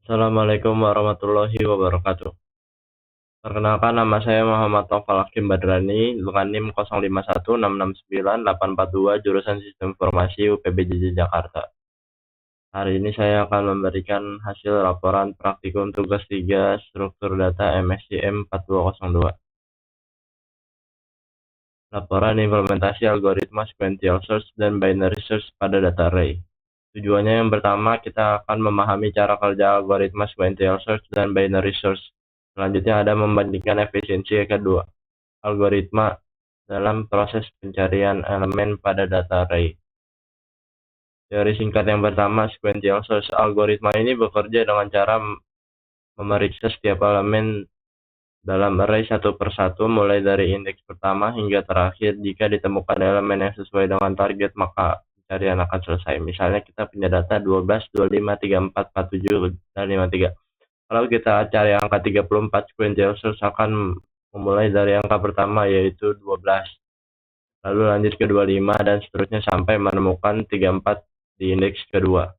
Assalamualaikum warahmatullahi wabarakatuh. Perkenalkan, nama saya Muhammad Taufal Hakim Badrani dengan NIM 0516698842 jurusan Sistem Informasi UPBJJ Jakarta. Hari ini saya akan memberikan hasil laporan praktikum tugas 3 struktur data MSCM 4202. Laporan implementasi algoritma sequential search dan binary search pada data array. Tujuannya yang pertama, kita akan memahami cara kerja algoritma sequential search dan binary search. Selanjutnya ada membandingkan efisiensi kedua algoritma dalam proses pencarian elemen pada data array. Teori singkat yang pertama, sequential search. Algoritma ini bekerja dengan cara memeriksa setiap elemen dalam array satu persatu mulai dari indeks pertama hingga terakhir. Jika ditemukan elemen yang sesuai dengan target, maka pencarian akan selesai. Misalnya kita punya data 12, 25, 34, 47, dan 53. Kalau kita cari angka 34, sequential search akan memulai dari angka pertama yaitu 12. Lalu lanjut ke 25 dan seterusnya sampai menemukan 34 di indeks kedua.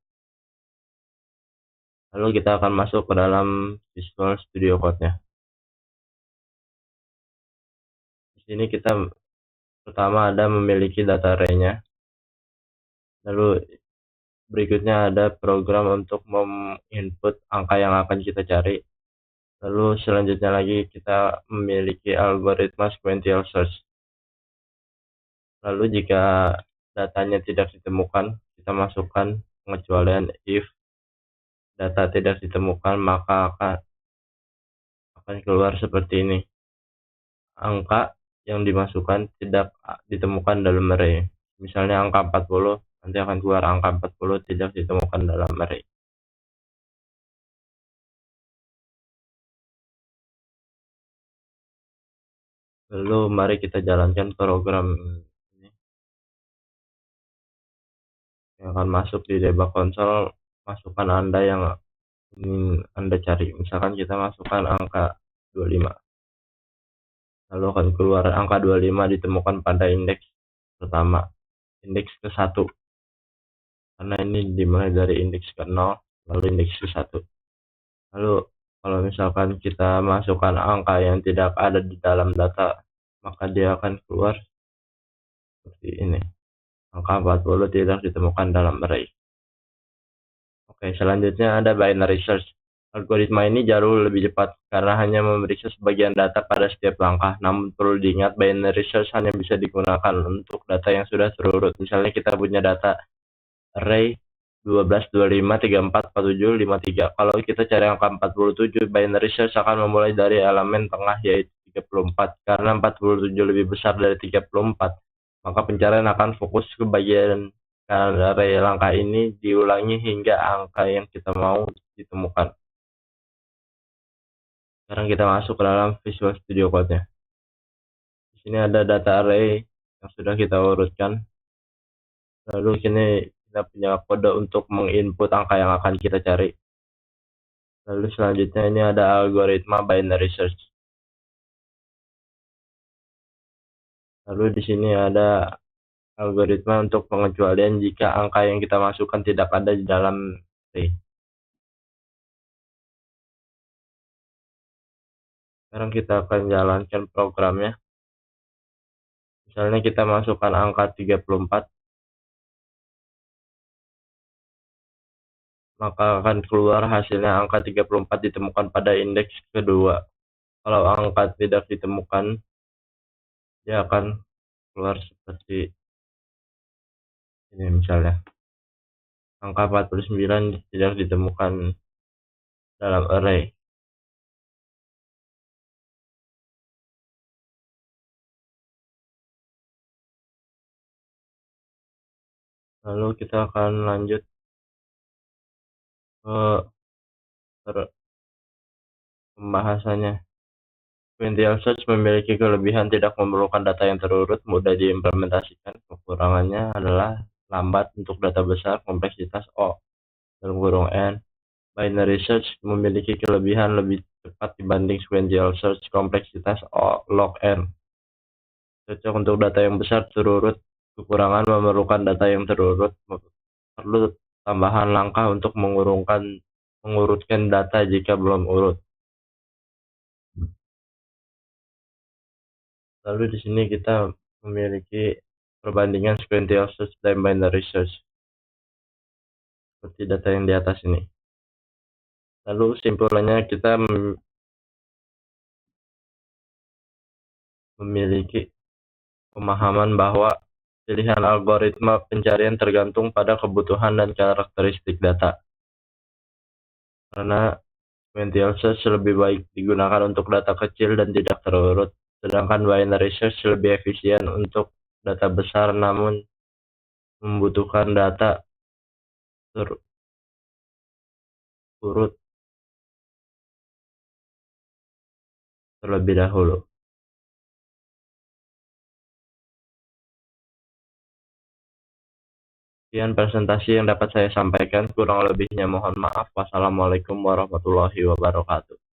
Lalu kita akan masuk ke dalam Visual Studio Code-nya. Di sini kita pertama ada memiliki data array-nya. Lalu berikutnya ada program untuk menginput angka yang akan kita cari. Lalu selanjutnya lagi kita memiliki algoritma sequential search. Lalu jika datanya tidak ditemukan, kita masukkan pengecualian if data tidak ditemukan, maka akan keluar seperti ini. Angka yang dimasukkan tidak ditemukan dalam array. Misalnya angka 40, nanti akan keluar angka 40 tidak ditemukan dalam array. Lalu mari kita jalankan program ini. Yang akan masuk di debug console, masukkan Anda yang ingin Anda cari. Misalkan kita masukkan angka 25. Lalu akan keluar angka 25 ditemukan pada indeks pertama, indeks ke-1. Karena ini dimulai dari indeks ke-0, lalu indeks ke-1. Lalu kalau misalkan kita masukkan angka yang tidak ada di dalam data, maka dia akan keluar seperti ini. Angka 40 tidak ditemukan dalam array. Oke, selanjutnya ada binary search. Algoritma ini jauh lebih cepat karena hanya memeriksa sebagian data pada setiap langkah. Namun perlu diingat, binary search hanya bisa digunakan untuk data yang sudah terurut. Misalnya kita punya data array 12, 25, 34, 47, 53. Kalau kita cari angka 47, binary search akan memulai dari elemen tengah yaitu 34. Karena 47 lebih besar dari 34, maka pencarian akan fokus ke bagian array. Langkah ini diulangi hingga angka yang kita mau ditemukan. Sekarang kita masuk ke dalam Visual Studio Code-nya. Di sini ada data array yang sudah kita urutkan. Lalu sini kita punya kode untuk menginput angka yang akan kita cari. Lalu selanjutnya ini ada algoritma binary search. Lalu di sini ada algoritma untuk pengecualian jika angka yang kita masukkan tidak ada di dalam array. Sekarang kita akan jalankan programnya. Misalnya kita masukkan angka 34, maka akan keluar hasilnya angka 34 ditemukan pada indeks kedua. Kalau angka tidak ditemukan, dia akan keluar seperti ini. Misalnya angka 49 tidak ditemukan dalam array. Lalu kita akan lanjut ke pembahasannya. Sequential search memiliki kelebihan tidak memerlukan data yang terurut, mudah diimplementasikan. Kekurangannya adalah lambat untuk data besar, kompleksitas O dalam kurung N. Binary search memiliki kelebihan lebih cepat dibanding sequential search, kompleksitas O log N. Cocok untuk data yang besar terurut. Kekurangan memerlukan data yang terurut, perlu tambahan langkah untuk mengurungkan mengurutkan data jika belum urut. Lalu di sini kita memiliki perbandingan sequential search dan binary search seperti data yang di atas ini. Lalu simpulannya kita memiliki pemahaman bahwa pilihan algoritma pencarian tergantung pada kebutuhan dan karakteristik data. Karena sequential search lebih baik digunakan untuk data kecil dan tidak terurut, sedangkan binary search lebih efisien untuk data besar namun membutuhkan data terurut terlebih dahulu. Sekian presentasi yang dapat saya sampaikan, kurang lebihnya mohon maaf. Wassalamualaikum warahmatullahi wabarakatuh.